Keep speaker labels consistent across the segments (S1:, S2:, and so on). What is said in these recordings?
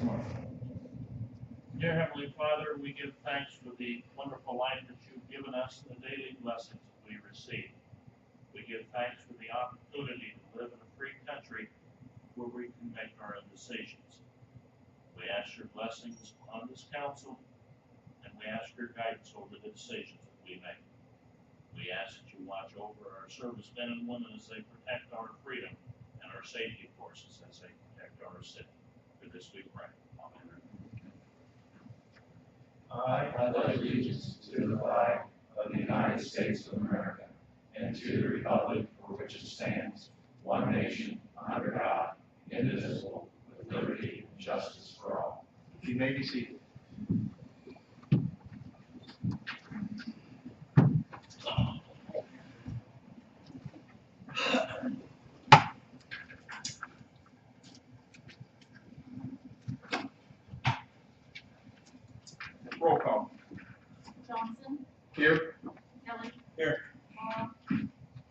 S1: Mr. Marshall.
S2: Dear Heavenly Father, we give thanks for the wonderful life that you've given us and the daily blessings that we receive. We give thanks for the opportunity to live in a free country where we can make our own decisions. We ask your blessings on this council, and we ask your guidance over the decisions that we make. We ask that you watch over our servicemen and women as they protect our freedom and our safety forces as they protect our city. For this we pray. Amen.
S3: I pledge allegiance to the flag of the United States of America and to the republic for which it stands, one nation, under God, indivisible, with liberty and justice for all.
S1: You may be seated. Roll call.
S4: Johnson.
S1: Here.
S4: Kelly.
S1: Here.
S4: Morrow.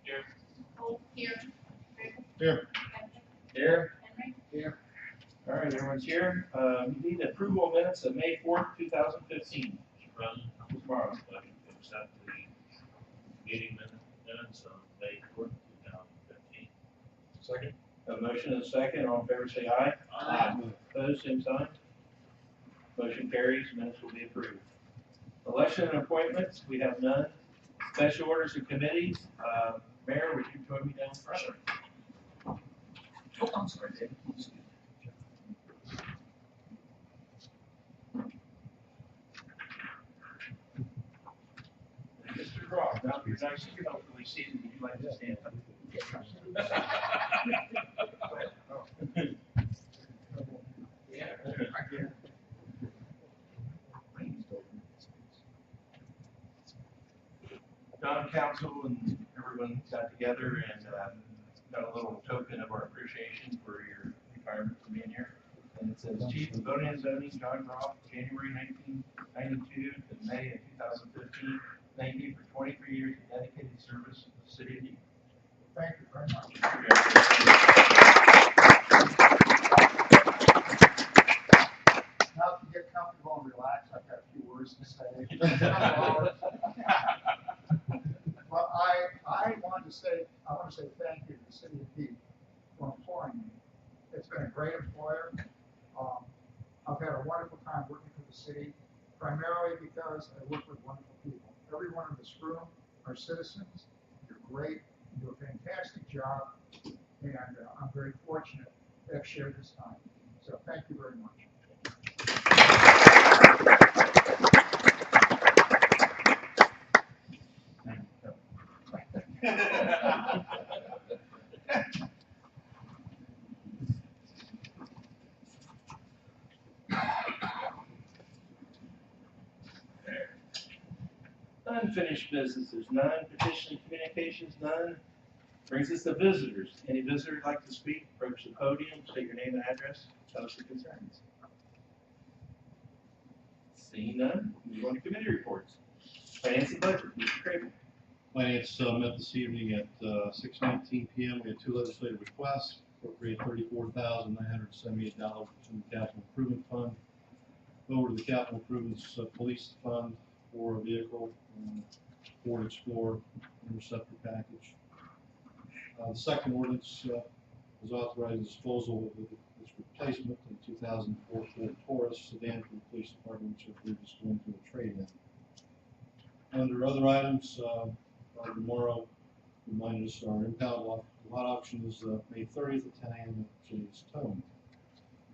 S2: Here.
S4: Holt. Here.
S1: Here.
S4: Patrick.
S1: Here.
S4: Henry.
S1: Here. All right, everyone's here. We need approval of minutes of May 4th, 2015.
S2: Mr. President,
S1: Tomorrow.
S2: motion to accept the meeting minutes of May 4th, 2015.
S1: Second. A motion and a second. All in favor say aye.
S2: Aye.
S1: Opposed, same sign. Motion carries. Minutes will be approved. Election and appointments, we have none. Special orders and committees. Mayor, would you join me down front?
S2: Sure.
S1: Oh, I'm sorry, Dave. Mr. Rock, now you're nice and comfortably seated. Would you like to stand up? Yeah. Town council and everyone got together and got a little token of our appreciation for your retirement for being here. And it says Chief of Voting and Zoning, John Groff, January 1992 to May of 2015. Thank you for 23 years of dedicated service to the city of Heath.
S5: Thank you very much. Now to get comfortable and relax, I've got a few words to say. Well, I want to say thank you to the city of Heath for employing me. It's been a great employer. I've had a wonderful time working for the city, primarily because I work with wonderful people. Everyone in this room are citizens. You're great. You do a fantastic job, and I'm very fortunate to have shared this time. So thank you very much.
S1: Unfinished business, there's none. Petition and communications, none. Brings us to visitors. Any visitor who'd like to speak, approach the podium, state your name and address, tell us your concerns. Seeing none, move on to committee reports. Finance and budget, Mr. Craven.
S6: Finance met this evening at 6:19 p.m. We had two legislative requests, appropriate $34,978 from the capital improvement fund over to the capital improvements police fund for a vehicle, Ford Explorer interceptor package. The second ordinance was authorized disposal of its replacement in 2004 Ford Taurus sedan for the police department, which I believe is going to a trade-in. Under other items, tomorrow reminded us our impound lot auction is May 30th at 10 a.m. at Jay's Tone.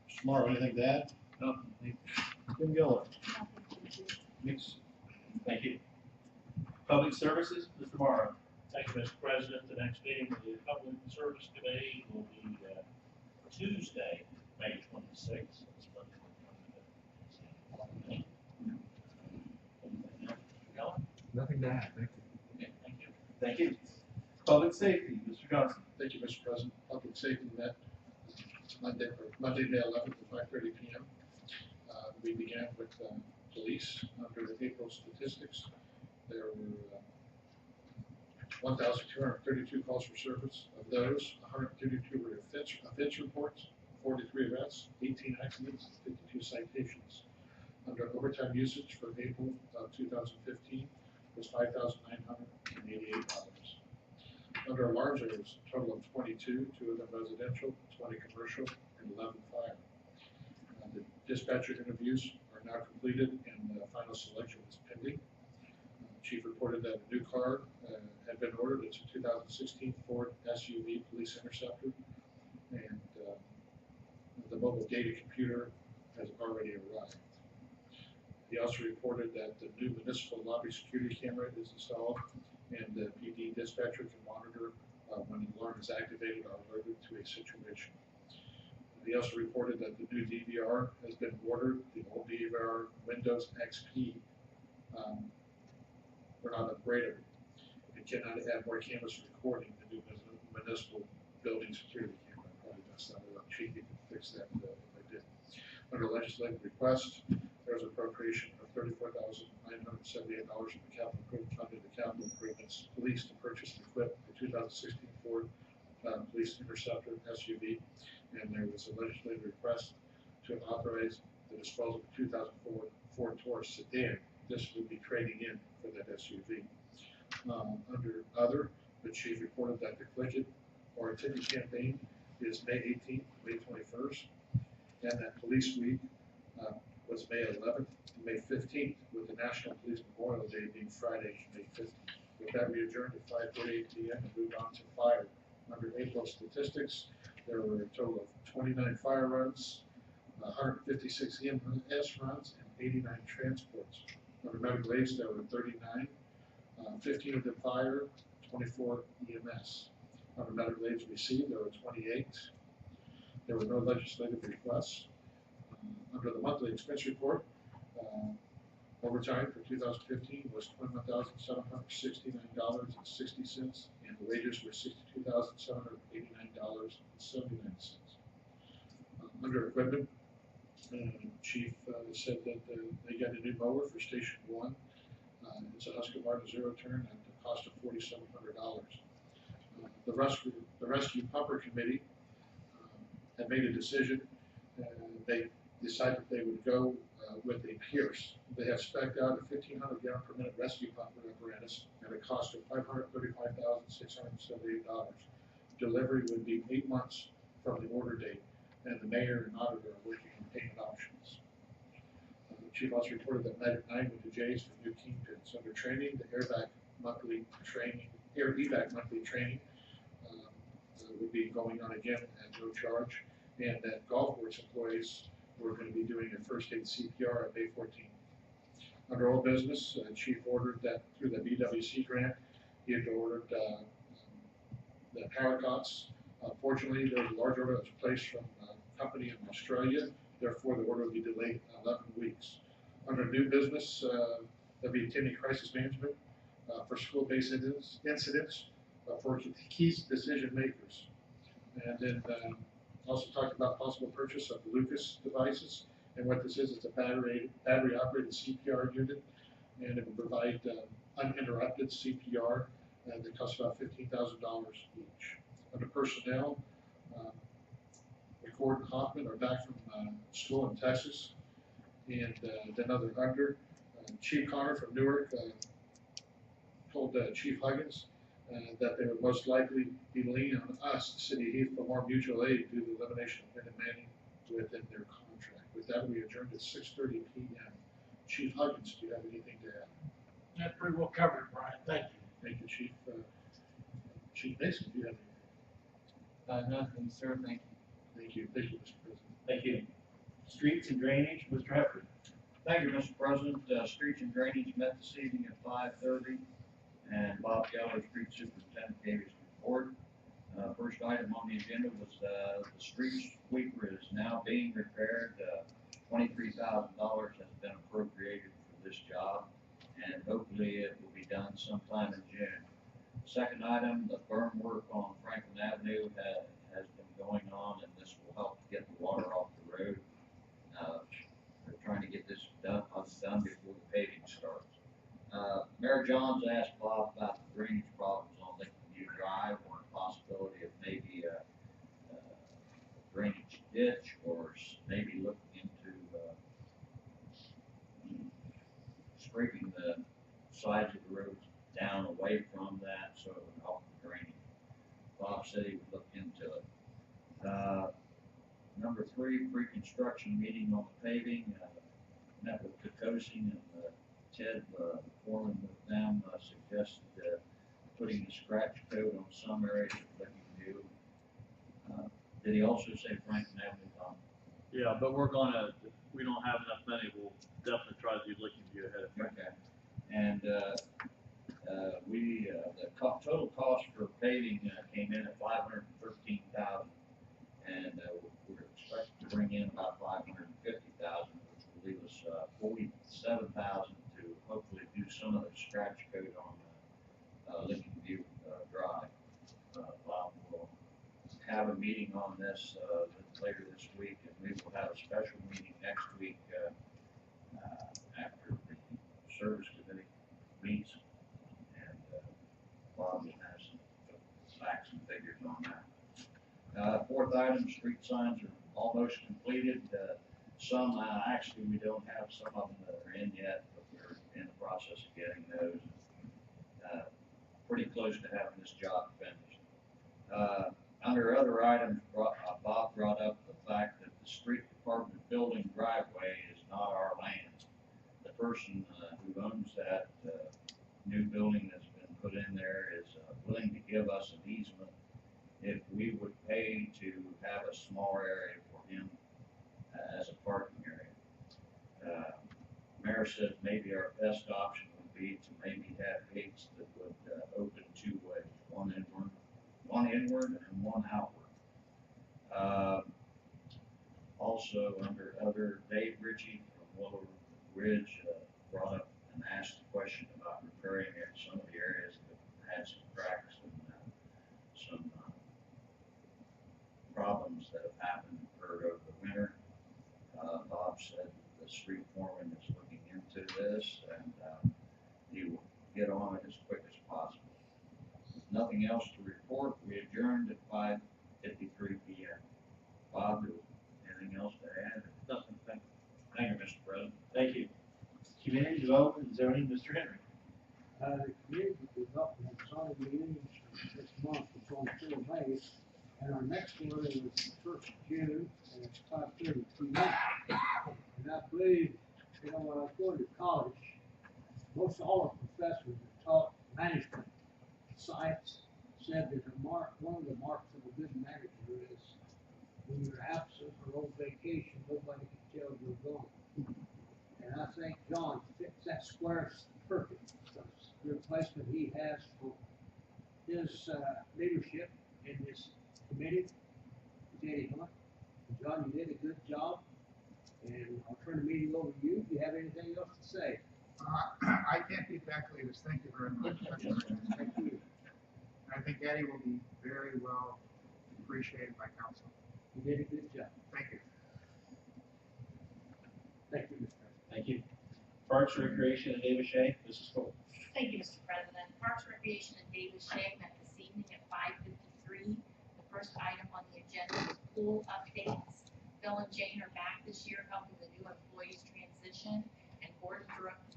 S6: Mr. Morrow, anything to add?
S1: No.
S6: Tim Geller.
S1: Yes. Thank you. Public services, Mr. Morrow.
S2: Thank you, Mr. President. The next meeting of the Public Service Committee will be Tuesday, May 26th.
S7: Nothing to add, thank you.
S2: Okay, thank you.
S1: Thank you. Public safety, Mr. Johnson.
S7: Thank you, Mr. President. Public safety met Monday, May 11th at 5:30 p.m. We began with police. Under the April statistics, there were 1,232 calls for service. Of those, 132 were offense reports, 43 arrests, 18 accidents, and 52 citations. Under overtime usage for April of 2015 was $5,988. Under alarms, there was a total of 22, 2 of them residential, 20 commercial, and 11 fire. The dispatcher interviews are now completed and the final selection is pending. Chief reported that a new car had been ordered. It's a 2016 Ford SUV Police Interceptor, and the mobile data computer has already arrived. He also reported that the new municipal lobby security camera is installed, and the PD dispatcher can monitor when an alarm is activated or alerted to a situation. He also reported that the new DVR has been ordered. The old DVR Windows XP were not upgraded. It cannot add more cameras for recording the new municipal building security camera. Probably messed that up. Chief, you can fix that if I did. Under legislative request, there's appropriation of $34,978 from the capital improvement fund to the capital improvements police to purchase and equip the 2016 Ford Police Interceptor SUV, and there was a legislative request to authorize the disposal of 2004 Ford Taurus sedan. This would be trading in for that SUV. Under other, the chief reported that the Click It or a ticket campaign is May 18th, May 21st, and that Police Week was May 11th, May 15th, with the National Police Memorial Day being Friday, May 15th. With that, we adjourned at 5:48 p.m. and moved on to fire. Under April statistics, there were a total of 29 fire runs, 156 EMS runs, and 89 transports. Under medical aids, there were 39, 15 of them fire, 24 EMS. Under medical aids received, there were 28. There were no legislative requests. Under the monthly expense report, overtime for 2015 was $21,769.60, and the wages were $62,789.79. Under equipment, Chief said that they got a new mower for Station 1. It's a Husqvarna zero turn at the cost of $4,700. The rescue pumper committee had made a decision. They decided they would go with a Pierce. They have spec'd out a 1,500 gallon per minute rescue pumper apparatus at a cost of $535,678. Delivery would be 8 months from the order date, and the mayor and auditor are working on payment options. The chief also reported that Medic 9 went to Jay's for new kingpins. Under training, the Air evac monthly training would be going on again at no charge, and that golf course employees were going to be doing a first aid CPR on May 14th. Under all business, Chief ordered that through the BWC grant, he had ordered the power cots. Fortunately, there was a large order that was placed from a company in Australia. Therefore, the order will be delayed 11 weeks. Under new business, there'll be attending crisis management for school-based incidents for key decision makers. And then also talked about possible purchase of Lucas devices. And what this is, it's a battery-operated CPR unit, and it will provide uninterrupted CPR that costs about $15,000 each. Under personnel, McCord and Hoffman are back from school in Texas, and then under Chief Connor from Newark told Chief Huggins that they would most likely be leaning on us, the city of Heath, for more mutual aid due to the elimination of men and manning within their contract. With that, we adjourned at 6:30 p.m. Chief Huggins, do you have anything to add?
S2: That's pretty well covered, Brian. Thank you.
S7: Thank you, Chief. Chief Mason, do you have anything?
S8: Nothing, sir, thank you.
S7: Thank you, Mr. President.
S1: Thank you. Streets and drainage, Mr. Hefford.
S8: Thank you, Mr. President. Streets and Drainage met this evening at 5:30, and Bob Keller, Street Superintendent, gave his report. First item on the agenda was the street sweeper is now being repaired. $23,000 has been appropriated for this job, and hopefully it will be done sometime in June. Second item, the berm work on Franklin Avenue has been going on, and this will help to get the water off the road. We're trying to get this done before the paving starts. Mayor Johns asked Bob about the drainage problems on Lakeview Drive, or the possibility of maybe a drainage ditch to, scraping the sides of the roads down away from that, so it would help the drainage. Bob said he would look into it. Number 3, pre-construction meeting on the paving, met with Kukosing and Ted, foreman with them, suggested putting a scratch coat on some areas of Licking View. Did he also say Franklin Avenue, Tom?
S9: Yeah, but we don't have enough money, we'll definitely try to do Licking View ahead of time.
S8: Okay. And, the total cost for paving, came in at $513,000. And, we're expected to bring in about $550,000, which will leave us, $47,000 to hopefully do some of the scratch coat on, Licking View, Drive. Bob will have a meeting on this, later this week, and we will have a special meeting next week, after the service committee meets. And, Bob will have some facts and figures on that. 4th item, street signs are almost completed. Some, actually, we don't have some of them that are in yet, but we're in the process of getting those. Pretty close to having this job finished. Under other items, Bob brought up the fact that the street department building driveway is not our land. The person who owns that new building that's been put in there is willing to give us an easement if we would pay to have a small area for him as a parking area. Mayor said maybe our best option would be to maybe have gates that would open 2 ways, one inward and one outward. Also, under other, Dave Ritchie from Willow Ridge brought up and asked a question about repairing some of the areas that had some cracks and some problems that have happened, occurred over the winter. Bob said the street foreman is looking into this, and he will get on it as quick as possible. Nothing else to report. We adjourned at 5:53 p.m. Bob, anything else to add?
S9: Nothing, thank you.
S8: Thank you, Mr. President.
S1: Thank you. Community Development and Zoning, Mr. Henry.
S10: The community development solid meetings this month, it's on 4 May, and our next one is 1st June, and it's 5:30 p.m. And I believe, when I was going to college, most all the professors that taught management science said that one of the marks of a good manager is when you're absent or on vacation, nobody can tell you're gone. And I think John fits that square perfect. The replacement he has for his leadership in this committee is Eddie Hunt. And John, you did a good job, and I'll turn the meeting over to you. Do you have anything else to say?
S5: I can't beat back Cletus. Thank you very much.
S10: Thank you.
S5: I think Eddie will be very well appreciated by council.
S10: You did a good job.
S5: Thank you.
S10: Thank you, Mr. President.
S1: Thank you. Parks, Recreation, and Davis Shea, Mrs. Cole.
S4: Thank you, Mr. President. Parks, Recreation, and Davis Shea met this evening at 5:53. The first item on the agenda is pool updates. Phil and Jane are back this year helping the new employees transition, and Gordon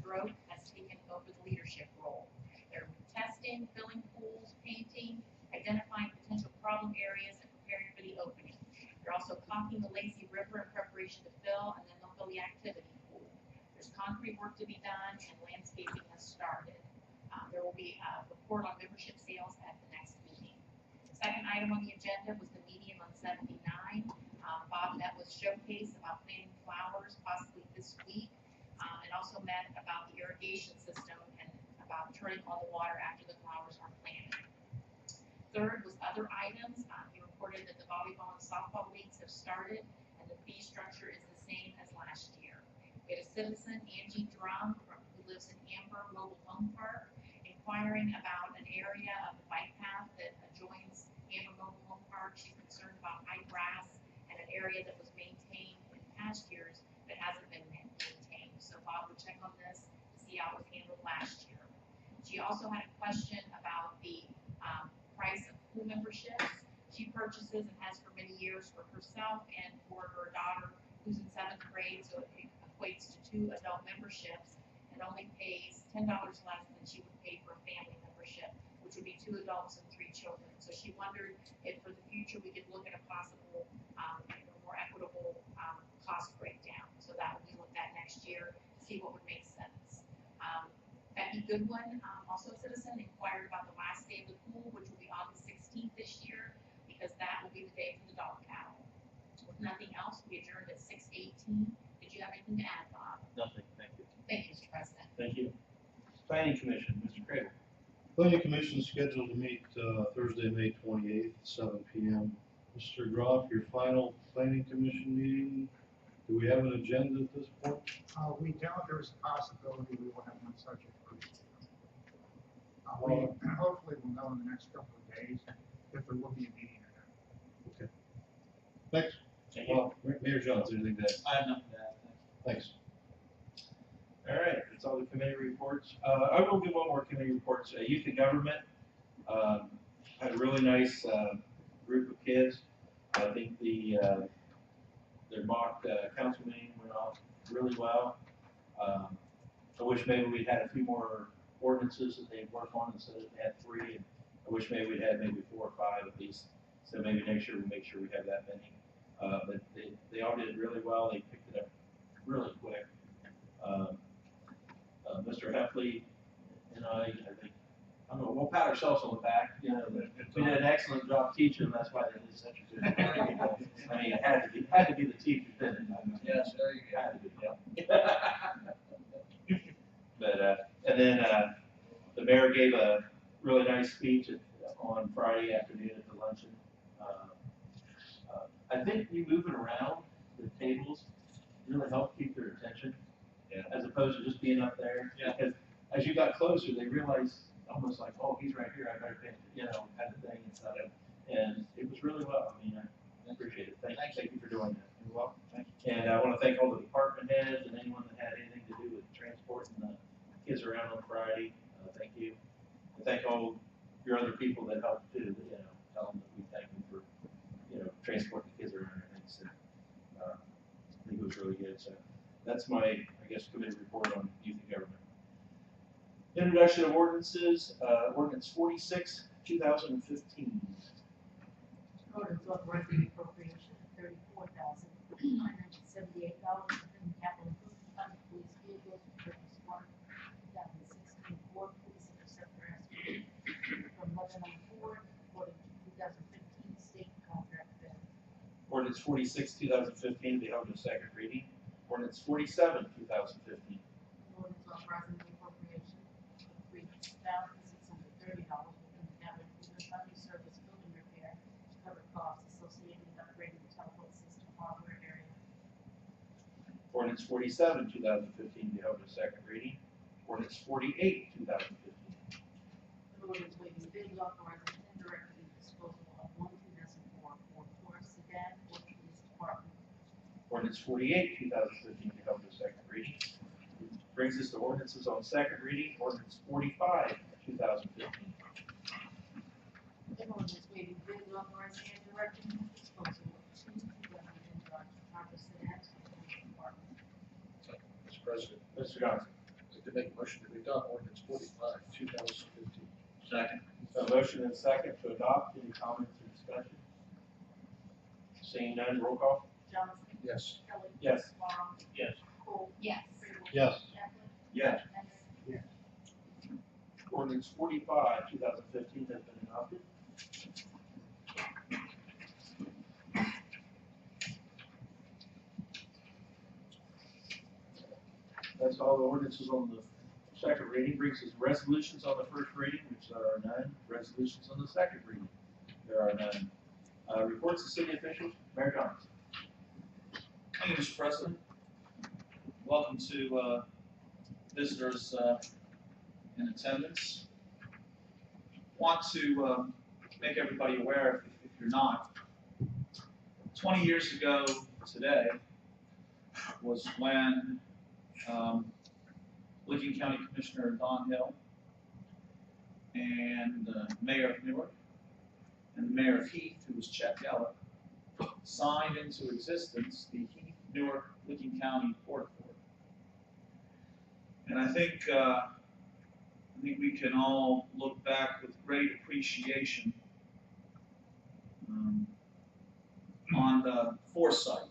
S4: Droke has taken over the leadership role. They're testing, filling pools, painting, identifying potential problem areas, and preparing for the opening. They're also caulking the lazy river in preparation to fill, and then they'll fill the activity pool. There's concrete work to be done, and landscaping has started. There will be a report on membership sales at the next meeting. The second item on the agenda was the median on 79. Bob met with Showcase about planting flowers possibly this week, and also met about the irrigation system and about turning on the water after the flowers are planted. Third was other items. He reported that the volleyball and softball leagues have started, and the fee structure is the same as last year. We had a citizen, Angie Drum, who lives in Amber Mobile Home Park, inquiring about an area of the bike path that adjoins Amber Mobile Home Park. She's concerned about high grass and an area that was maintained in past years that hasn't been maintained. So Bob would check on this to see how it was handled last year. She also had a question about the price of pool memberships. She purchases and has for many years for herself and for her daughter, who who's in 7th grade, so it equates to 2 adult memberships, and only pays $10 less than she would pay for a family membership, which would be 2 adults and 3 children. So she wondered if for the future we could look at a possible, more equitable cost breakdown. So that would be looked at next year, see what would make sense. Becky Goodwin, also a citizen, inquired about the last day of the pool, which will be August 16th this year, because that will be the day for the dog paddle. With nothing else, we adjourned at 6:18. Did you have anything to add, Bob?
S9: Nothing, thank you.
S4: Thank you, Mr. President.
S1: Thank you. Planning Commission, Mr. Craig.
S6: Planning Commission is scheduled to meet Thursday, May 28th, at 7 PM. Mr. Groff, your final Planning Commission meeting, do we have an agenda at this point?
S5: We don't, there's a possibility we will have one subject first. Hopefully we'll know in the next couple of days if there will be a meeting or not.
S6: Thanks.
S1: Thank you.
S6: Well, Mayor Johnson, anything to add?
S9: I have nothing to add,
S6: Thanks.
S1: All right, that's all the committee reports. I will give one more committee report. Youth and Government had a really nice group of kids. I think their mock council meeting went off really well. I wish maybe we'd had a few more ordinances that they'd work on instead of they had 3. And I wish maybe we'd had maybe 4 or 5 at least. So maybe next year we'll make sure we have that many. But they all did really well. They picked it up really quick. Mr. Heffley and I think, I don't know, we'll pat ourselves on the back. You know, we did an excellent job teaching them. That's why they did such a good job. I mean, it had to be the teacher, didn't it?
S8: Yes, there you go.
S1: Had to be, yeah. But, and then, the mayor gave a really nice speech on Friday afternoon at the luncheon. I think you moving around the tables really helped keep their attention.
S8: Yeah.
S1: As opposed to just being up there.
S8: Yeah.
S1: Because as you got closer, they realized almost like, oh, he's right here, I better pay, kind of thing and stuff. And it was really well. I mean, I appreciate it. Thank you for doing that.
S8: You're welcome. Thank you.
S1: And I want to thank all the department heads and anyone that had anything to do with transporting the kids around on Friday. Thank you. And thank all your other people that helped too, tell them that we thank them for, transporting the kids around and things. So, I think it was really good. So that's my, I guess, committee report on youth and government. Introduction of ordinances, ordinance 46, 2015.
S11: Ordinance authorizing appropriation of $34,978 within the capital improvement fund of police vehicles for purchase one 2016 Ford Police Interceptor SUV from Lebanon Ford according to 2015 state contract bid.
S1: Ordinance 46, 2015, be held in second reading. Ordinance 47, 2015.
S11: Ordinance authorizing the appropriation of $3,630 within the capital improvement fund to service building repair to cover costs associated with upgrading the telephone system hardware area.
S1: Ordinance 47, 2015, be held in second reading. Ordinance 48, 2015.
S11: An ordinance waiving bids authorizing indirectly disposal of one 2004 Ford Taurus sedan for the police department.
S1: Ordinance 48, 2015, be held in second reading. Brings us to ordinances on second reading. Ordinance 45, 2015.
S11: An ordinance waiving bids authorizing indirectly disposal of two 2010 Dodge Charger sedans for the police department.
S7: Mr. President,
S1: Mr. Johnson.
S7: I'd like to make a motion to adopt ordinance 45, 2015.
S8: Second.
S1: A motion and second to adopt. Any comments or discussion? Seeing none, roll call.
S11: Johnson.
S7: Yes.
S11: Kelly.
S1: Yes.
S11: Tomorrow.
S2: Yes.
S11: Cole.
S4: Yes.
S6: Yes.
S11: Chapman.
S8: Yes.
S11: Henry.
S1: Ordinance 45, 2015 has been adopted. That's all the ordinances on the second reading. Brings us resolutions on the first reading, which there are none. Resolutions on the second reading, there are none. Reports to city officials, Mayor Johnson.
S12: Thank you, Mr. President. Welcome to visitors in attendance. Want to make everybody aware, if you're not, 20 years ago today was when Licking County Commissioner Don Hill and the Mayor of Newark and the Mayor of Heath, who was Chet Geller, signed into existence the Heath Newark, Licking County, Port Authority. And I think we can all look back with great appreciation on the foresight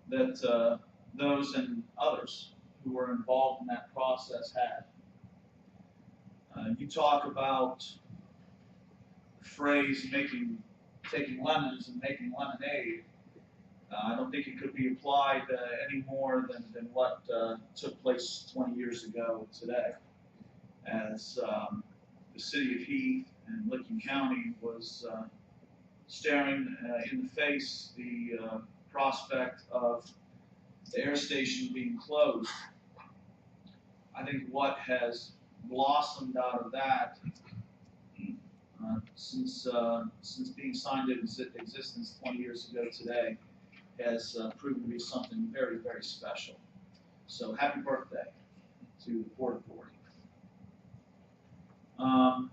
S12: that those and others who were involved in that process had. You talk about the phrase taking lemons and making lemonade. I don't think it could be applied any more than what took place 20 years ago today, as the city of Heath and Licking County was staring in the face the prospect of the air station being closed. I think what has blossomed out of that since being signed into existence 20 years ago today has proven to be something very, very special. So happy birthday to the Port Authority. I'm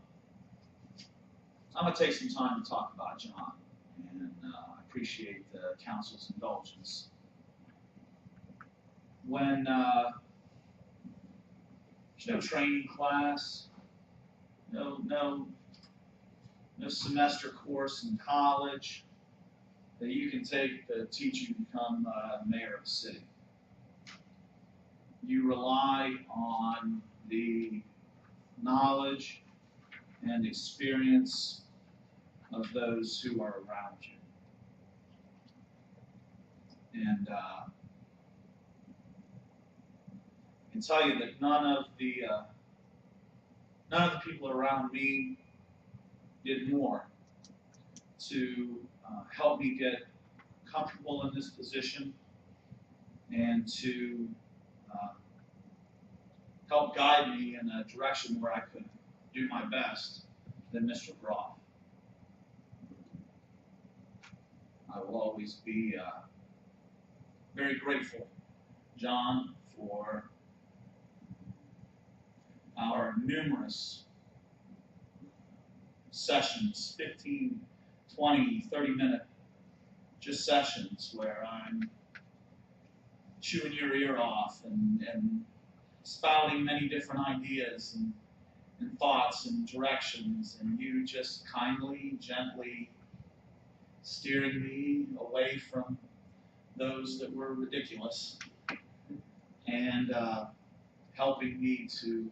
S12: going to take some time to talk about John, and I appreciate the council's indulgence. When there's no training class, no semester course in college that you can take to teach you to become mayor of the city. You rely on the knowledge and experience of those who are around you. And I can tell you that none of the people around me did more to help me get comfortable in this position and to help guide me in a direction where I could do my best than Mr. Groff. I will always be very grateful, John, for our numerous sessions, 15, 20, 30-minute just sessions where I'm chewing your ear off and spouting many different ideas and thoughts and directions, and you just kindly, gently steering me away from those that were ridiculous and helping me to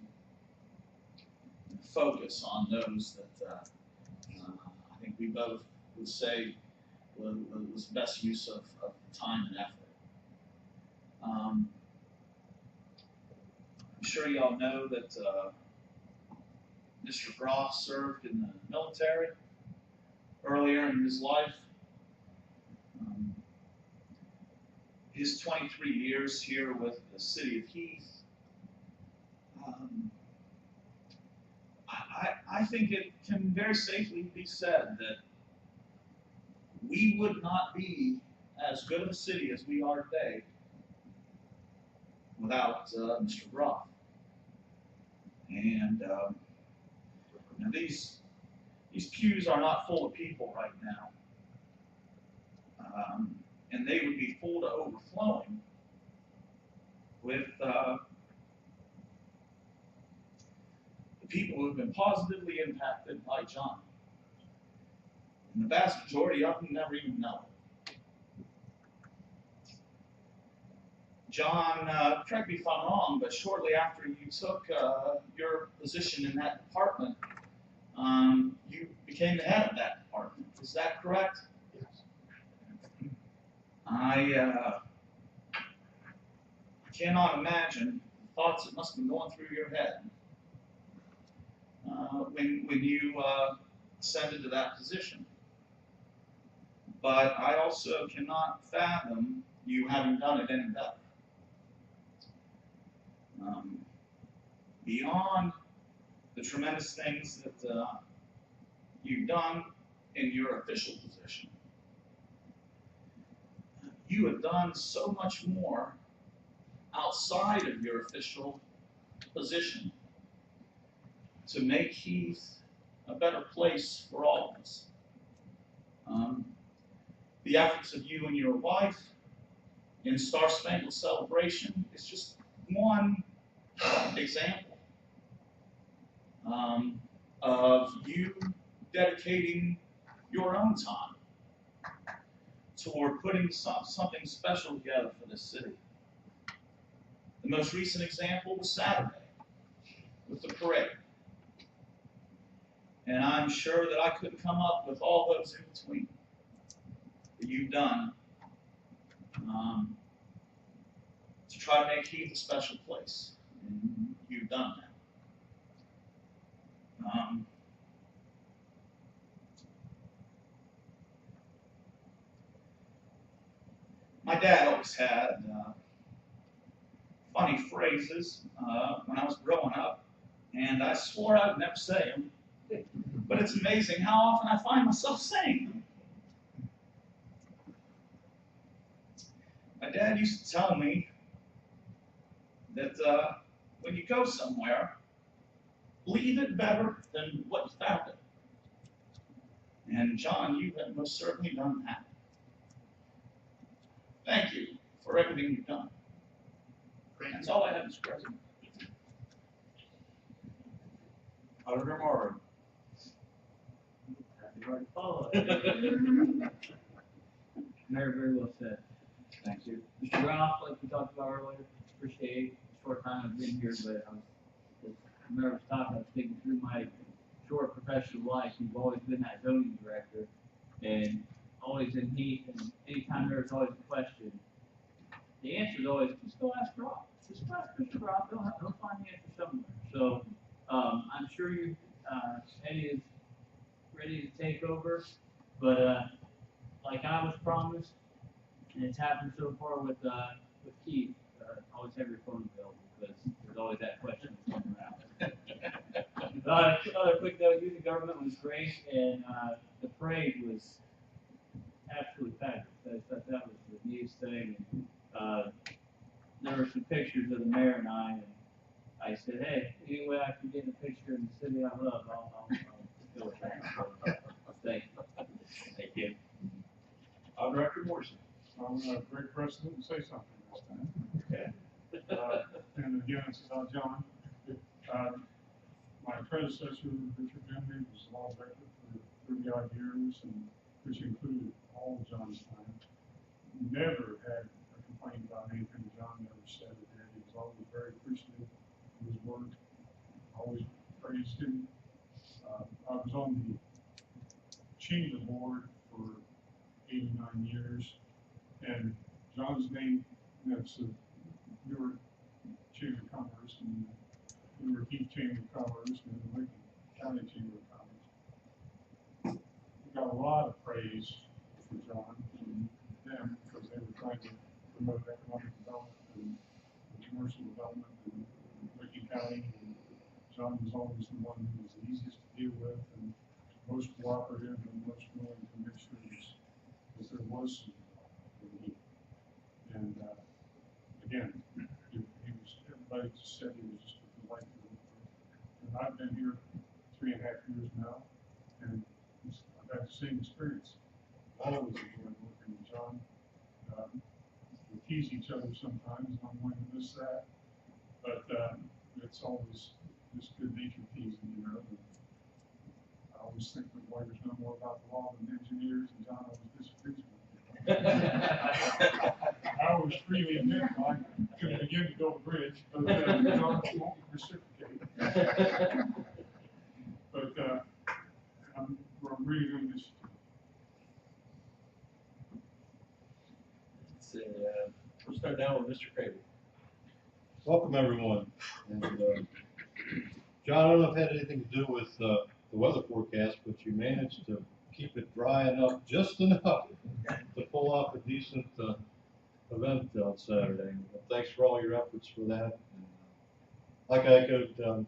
S12: focus on those that I think we both would say was the best use of time and effort. I'm sure you all know that Mr. Groff served in the military earlier in his life. His 23 years here with the city of Heath, I think it can very safely be said that we would not be as good of a city as we are today without Mr. Groff. And these pews are not full of people right now. And they would be full to overflowing with the people who have been positively impacted by John. And the vast majority of them never even know it. John, correct me if I'm wrong, but shortly after you took your position in that department, you became the head of that department. Is that correct?
S5: Yes.
S12: I cannot imagine the thoughts that must have been going through your head when you ascended to that position. But I also cannot fathom you having done it any better. Beyond the tremendous things that you've done in your official position, you have done so much more outside of your official position to make Heath a better place for all of us. The efforts of you and your wife in Star Spangled Celebration is just one example of you dedicating your own time toward putting something special together for this city. The most recent example was Saturday with the parade. And I'm sure that I couldn't come up with all those in between that you've done to try to make Heath a special place. And you've done that. My dad always had funny phrases when I was growing up, and I swore I would never say them, but it's amazing how often I find myself saying them. My dad used to tell me that when you go somewhere, leave it better than what you found it. And John, you have most certainly done that. Thank you for everything you've done. That's all I have, Mr. President.
S9: Auditor Morgan.
S13: Right follow. Mayor, very well said. Thank you. Mr. Ralph, like we talked about earlier, appreciate the short time I've been here, but as the mayor was talking, I was thinking through my short professional life. You've always been that zoning director, and always in Heath, and anytime there's always a question, the answer is always, just go ask Rob. Just go ask Mr. Rob, he'll find the answer somewhere. So, I'm sure you, Eddie is ready to take over, but, like I was promised, and it's happened so far with Keith, always have your phone available, because there's always that question that's coming around. Another quick note, youth government was great, and, the parade was absolutely fabulous. I thought that was the neatest thing. And, there were some pictures of the mayor and I said, hey, any way I can get a picture in the city I love, I'll go with that. So, thank you.
S12: Thank you.
S9: Director Morrison.
S10: I'm gonna break precedent and say something this time.
S12: Okay.
S10: And again, it's about John. My predecessor, Richard Henry, was law director for 30-odd years, and which included all of John's time. Never had a complaint about anything John ever said or did. He was always very appreciative of his work, always praised him. I was on the chamber board for 89 years, and John's name, so we were Chamber of Commerce, and we were Heath Chamber of Commerce, and the Lincoln County Chamber of Commerce. We got a lot of praise for John and them because they were trying to promote economic development and commercial development in Lincoln County. And John was always the one who was the easiest to deal with and most cooperative and most willing to make sure that there was some need. And again, he was, everybody just said he was just a delight to work with. And I've been here 3.5 years now, and I've had the same experience. Always enjoyed working with John. We tease each other sometimes, and I'm going to miss that. But it's always just good natured teasing, you know. And I always think that lawyers know more about the law than engineers, and John always disagrees with me. I always freely admit I couldn't begin to build a bridge, but John won't reciprocate. But I'm really going to miss you.
S9: We'll start down with Mr. Craven.
S6: Welcome, everyone. And, John, I don't know if it had anything to do with the weather forecast, but you managed to keep it dry enough, just enough, to pull off a decent event on Saturday. But thanks for all your efforts for that. And, like I echoed the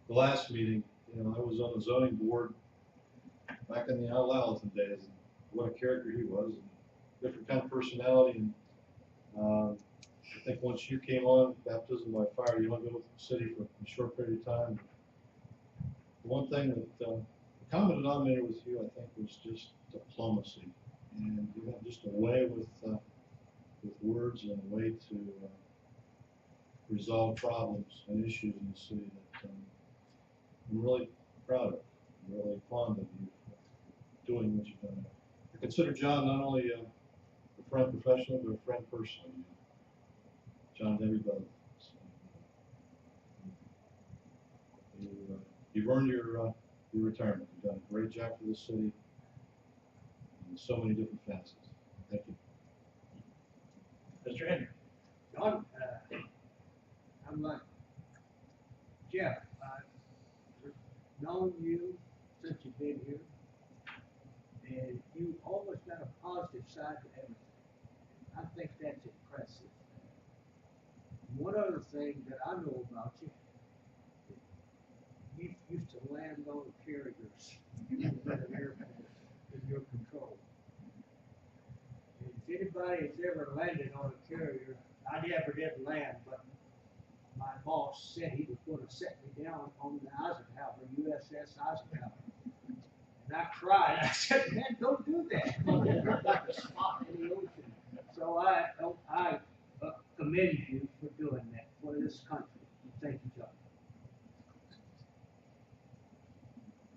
S6: last meeting, you know, I was on the zoning board back in the Al Allison days, and what a character he was, and different kind of personality. And I think once you came on, baptism by fire, you want to go with the city for a short period of time. The one thing that the common denominator with you, I think, was just diplomacy, and you had just a way with with words and a way to resolve problems and issues in the city that I'm really proud of. I'm really fond of you for doing what you've done. I consider John not only a friend professionally, but a friend personally. John's everybody. So, you've earned your retirement. You've done a great job for the city in so many different facets. Thank you.
S1: Mr. Henry.
S10: John, I'm like Jeff. I've known you since you've been here, and you always got a positive side to everything. I think that's impressive. One other thing that I know about you, you used to land on carriers in an airport in your control. And if anybody has ever landed on a carrier, I never did land, but my boss said he was going to set me down on the Eisenhower, USS Eisenhower. And I cried. I said, man, don't do that. It's like a spot in the ocean. So I commend you for doing that for this country. Thank you, John.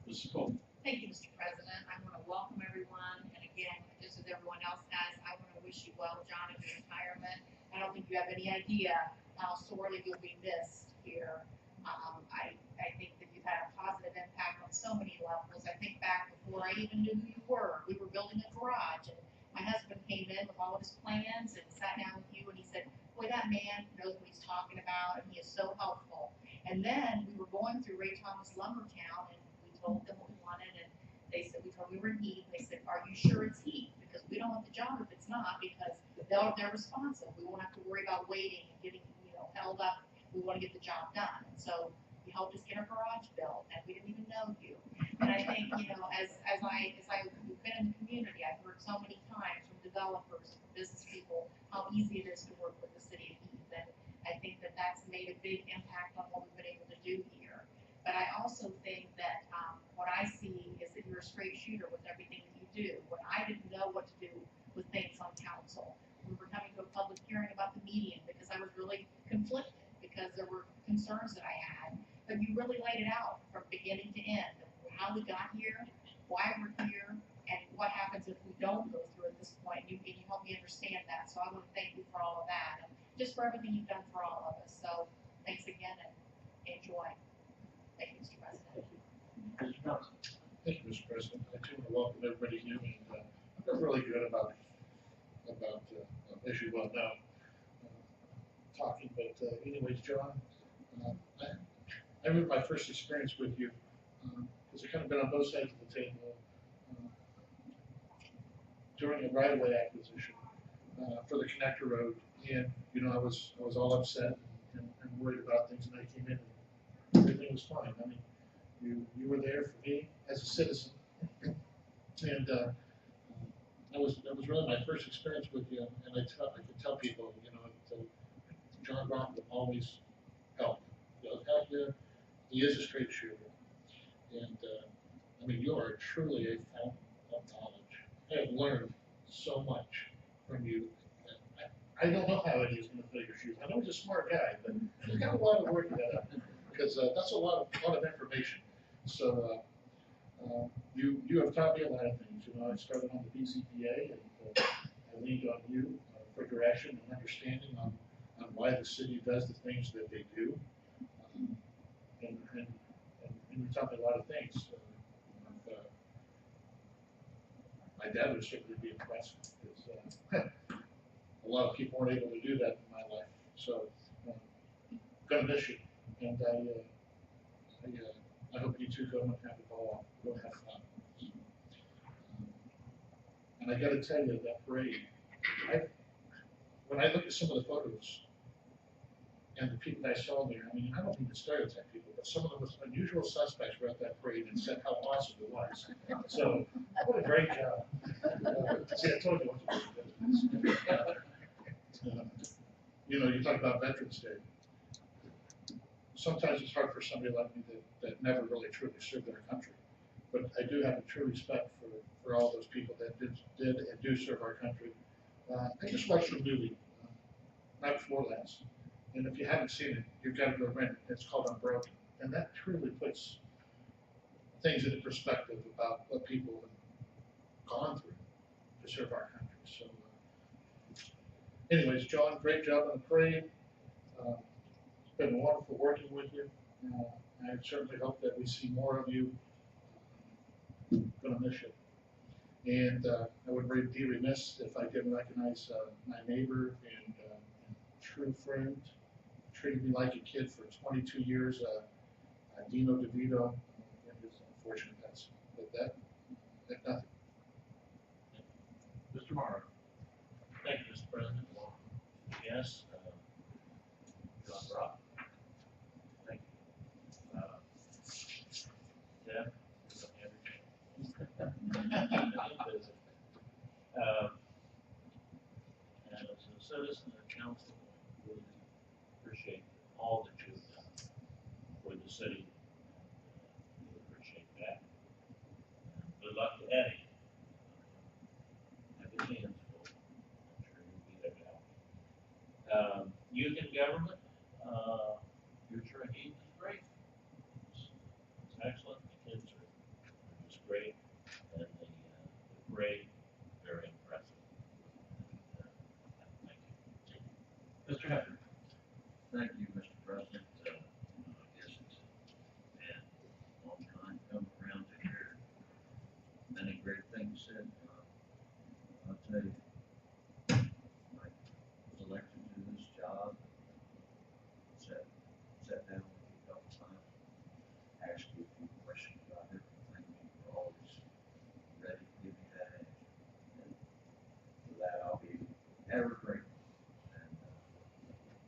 S1: Mrs. Cole.
S4: Thank you, Mr. President. I want to welcome everyone, and again, just as everyone else has, I want to wish you well, John, in your retirement. I don't think you have any idea how sorely you'll be missed here. I think that you've had a positive impact on so many levels. I think back before I even knew who you were, we were building a garage, and my husband came in with all of his plans and sat down with you, and he said, boy, that man knows what he's talking about, and he is so helpful. And then we were going through Ray Thomas Lumbertown, and we told them what we wanted, and they said, we told them we were in Heath. They said, are you sure it's Heath? Because we don't want the job if it's not, because they're responsive. We won't have to worry about waiting and getting, held up. We want to get the job done. And so you helped us get our garage built, and we didn't even know you. And I think, as I've been in the community, I've heard so many times from developers, from business people, how easy it is to work with the city of Heath. And I think that that's made a big impact on what we've been able to do here. But I also think that what I see is that you're a straight shooter with everything that you do. When I didn't know what to do with things on council, we were coming to a public hearing about the median because I was really conflicted because there were concerns that I had. But you really laid it out from beginning to end, how we got here, why we're here, and what happens if we don't go through at this point. And you helped me understand that. So I want to thank you for all of that and just for everything you've done for all of us. So thanks again and enjoy. Thank you, Mr. President.
S1: Mr. Johnson.
S7: Thank you, Mr. President. I too want to welcome everybody here, and I feel really good about as you well know, talking. But anyways, John, I remember my first experience with you because I've kind of been on both sides of the table during a right-of-way acquisition for the connector road, and I was all upset and worried about things, and I came in and everything was fine. I mean, you were there for me as a citizen, and that was really my first experience with you. And I could tell people, John Brown will always help. He'll help you. He is a straight shooter, and I mean, you are truly a fountain of knowledge. I have learned so much from you. I don't know how he's going to fill your shoes. I know he's a smart guy, but he's got a lot of work to do because that's a lot of information. So you have taught me a lot of things. I started on the BCPA, and I leaned on you for direction and understanding on why the city does the things that they do. And you taught me a lot of things. My dad would certainly be impressed because a lot of people weren't able to do that in my life. So I'm gonna miss you, and I hope you two go and have a ball, go and have fun. And I got to tell you that parade. When I look at some of the photos and the people I saw there, I mean, I don't mean to stereotype people, but some of the most unusual suspects were at that parade and said how awesome it was. So, what a great job. See, I told you what to do. You talk about Veterans Day. Sometimes it's hard for somebody like me that never really truly served their country. But I do have a true respect for all those people that did and do serve our country. I just watched a movie, night before last, and if you haven't seen it, you've got to go rent it. It's called Unbroken, and that truly puts things into perspective about what people have gone through to serve our country. So, anyways, John, great job on the parade. It's been wonderful working with you. I certainly hope that we see more of you. Gonna miss you. And I would be remiss if I didn't recognize my neighbor and true friend, treated me like a kid for 22 years, Dino DeVito, and his unfortunate passing. With that, nothing.
S2: Mr. Morrow. Thank you, Mr. President. Welcome. Yes, John Brock. Thank you. Deb. And as a citizen of the council, I really appreciate all that you've done for the city. Really appreciate that. And good luck to Eddie. Have his hands full. I'm sure he'll be there to help. Youth in government, future of Heath is great. It's excellent. The kids are just great. And the parade, very impressive. Thank you. Mr. Heffernan.
S8: Thank you, Mr. President. I guess it's been a long time coming around to hear many great things said. I'll tell you, I was elected to this job, sat down with you a couple times, asked you a few questions about everything. You were always ready to give me that answer. And for that, I'll be ever grateful. And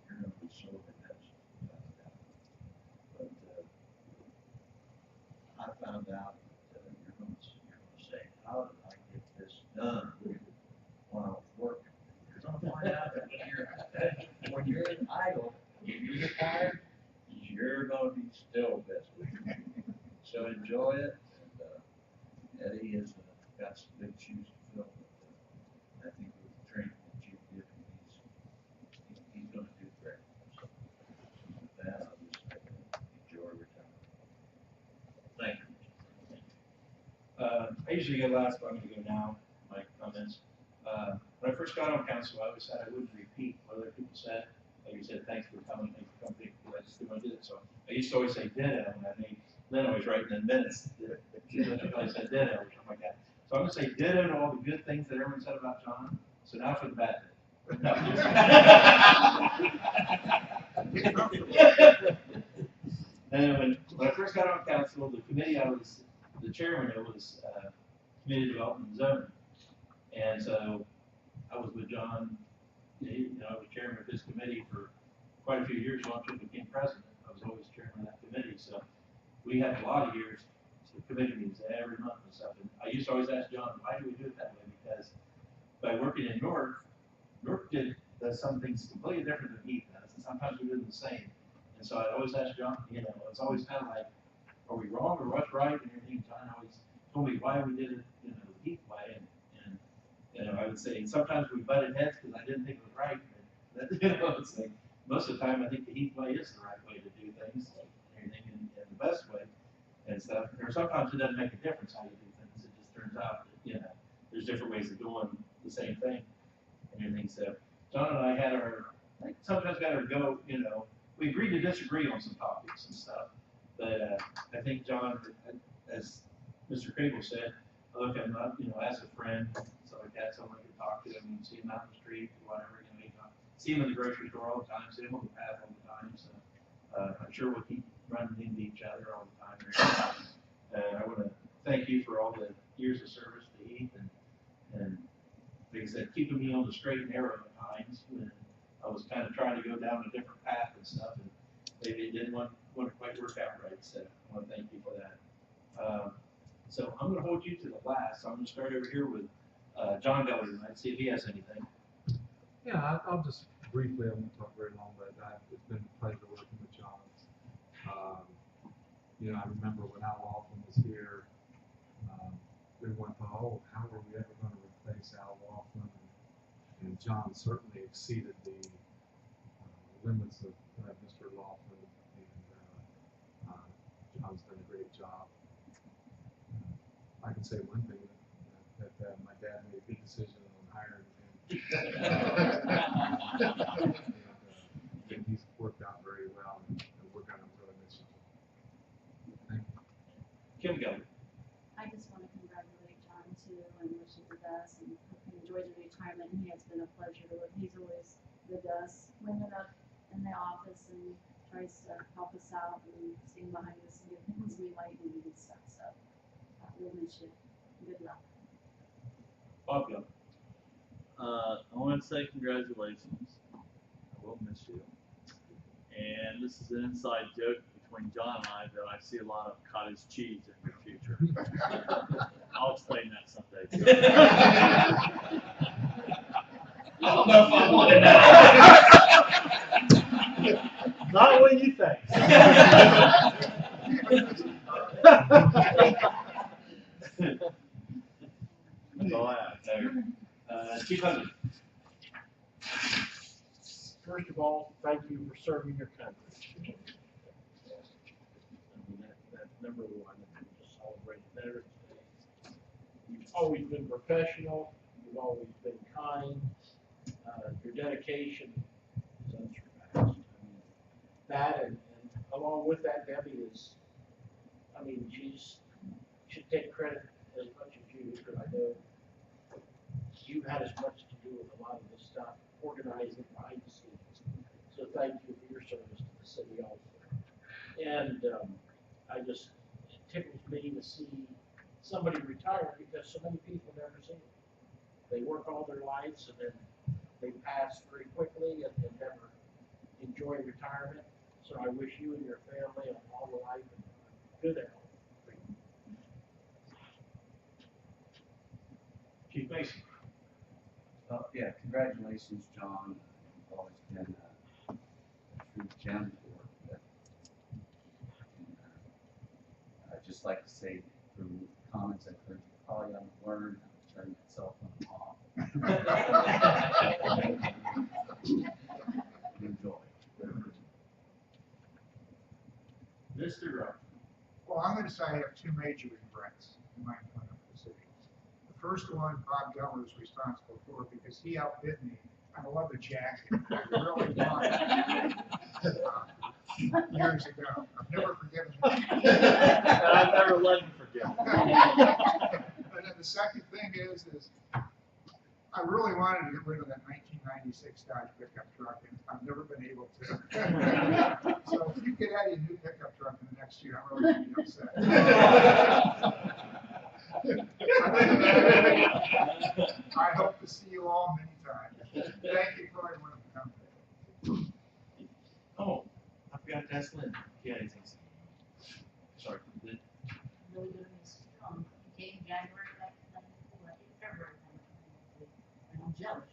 S8: you're going to be so immense without a doubt. But I found out that you're going to say, how did I get this done when I was working? You're going to find out that when you're idle, if you get tired, you're going to be still busy. So enjoy it. And Eddie has got some big shoes to fill. But I think with the training that you've given, he's going to do great. So with that, I'll just say, enjoy retirement. Thank you.
S1: I usually go last, but I'm going to go now, my comments. When I first got on council, I always said I wouldn't repeat what other people said. Like you said, thanks for coming, thanks for coming, I just didn't want to do it. So I used to always say ditto, and I made Lynn always writing in minutes. She always said ditto or something like that. So I'm going to say ditto to all the good things that everyone said about John. So now for the bad thing. No. And when I first got on council, the committee I was the chairman of was Community Development and Zoning. And so I was with John, I was chairman of his committee for quite a few years after I became president. I was always chairman of that committee. So we had a lot of years, so committee meetings every month and stuff. And I used to always ask John, why do we do it that way? Because by working in North does some things completely different than Heath does. And sometimes we do the same. And so I always ask John, it's always kind of like, are we wrong or what's right? And everything. John always told me why we did it, the Heath way. And I would say sometimes we butted heads because I didn't think it was right. But it's like most of the time I think the Heath way is the right way to do things, and everything in the best way and stuff. Or sometimes it doesn't make a difference how you do things. It just turns out that there's different ways of doing the same thing and everything. So John and I had sometimes got our go. We agreed to disagree on some topics and stuff. But I think John, as Mr. Crable said, I look at him up, as a friend, so like that, someone I can talk to him, and see him out in the street, or whatever, see him in the grocery store all the time, see him on the path all the time, so I'm sure we'll keep running into each other all the time. I want to thank you for all the years of service to Heath, and like I said, keeping me on the straight and narrow at times when I was kind of trying to go down a different path and stuff, and maybe it didn't want to quite work out right, so I want to thank you for that. So I'm going to hold you to the last. So I'm going to start over here with John Geller tonight, see if he has anything.
S14: Yeah, I'll just briefly, I won't talk very long, but it's been a pleasure working with John. I remember when Al Laughlin was here, everyone thought, how are we ever going to replace Al Laughlin? and John certainly exceeded the limits of Mr. Lawford, and John's done a great job. I can say one thing, that my dad made a good decision on hiring him. And he's worked out very well, and we're gonna really miss him. Thank you.
S12: Kim Gilbert.
S15: I just want to congratulate John too and wish him the best and hope he enjoys his retirement. And it's been a pleasure to work. He's always with us, women up in the office and tries to help us out and stand behind us and give things we like and good stuff. So we'll miss you. Good luck.
S12: Bob Gilbert.
S9: I want to say congratulations.
S12: I will miss you.
S9: And this is an inside joke between John and I that I see a lot of cottage cheese in your future. I'll explain that someday.
S12: I don't know if I wanted that.
S9: Not what you think. That's all I have.
S12: Chief Hunter.
S10: First of all, thank you for serving your country. That's number one, and to celebrate Veterans Day. You've always been professional, you've always been kind, your dedication is unsurpassed. I mean, that and along with that, Debbie is, I mean, she should take credit as much as you, because I know you've had as much to do with a lot of this stuff, organizing behind the scenes. So thank you for your service to the city also. And it tickles me to see somebody retire because so many people never see it. They work all their lives and then they pass very quickly and never enjoy retirement. So I wish you and your family a long life and good health.
S12: Chief Mason.
S16: Yeah, congratulations, John. You've always been a true gem for it. I'd just like to say, from the comments I've heard, you're probably going to learn how to turn that cell phone off. Enjoy.
S12: Mr. Rowe.
S5: Well, I'm going to say I have two major regrets in my employment for the city. The first one, Bob Geller is responsible for because he outbid me on a leather jacket I really wanted years ago. I've never forgiven him.
S9: I've never let him forget.
S5: And then the second thing is I really wanted to get rid of that 1996 Dodge pickup truck, and I've never been able to. So if you get Eddie a new pickup truck in the next year, I'm really going to be upset. I hope to see you all many times. Thank you for everyone who come today.
S1: Oh, I forgot to ask Lynn. Yeah, anything. Sorry. Lynn.
S11: Really good news. He came January 1994, I think February 1993, and I'm jealous.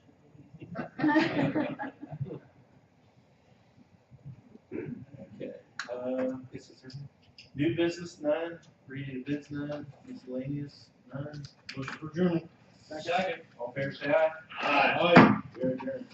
S1: Okay. New business, none. Reading of bids, none. Miscellaneous, none. Motion for adjournment. Second. All in favor, say aye. Aye. We are adjourned.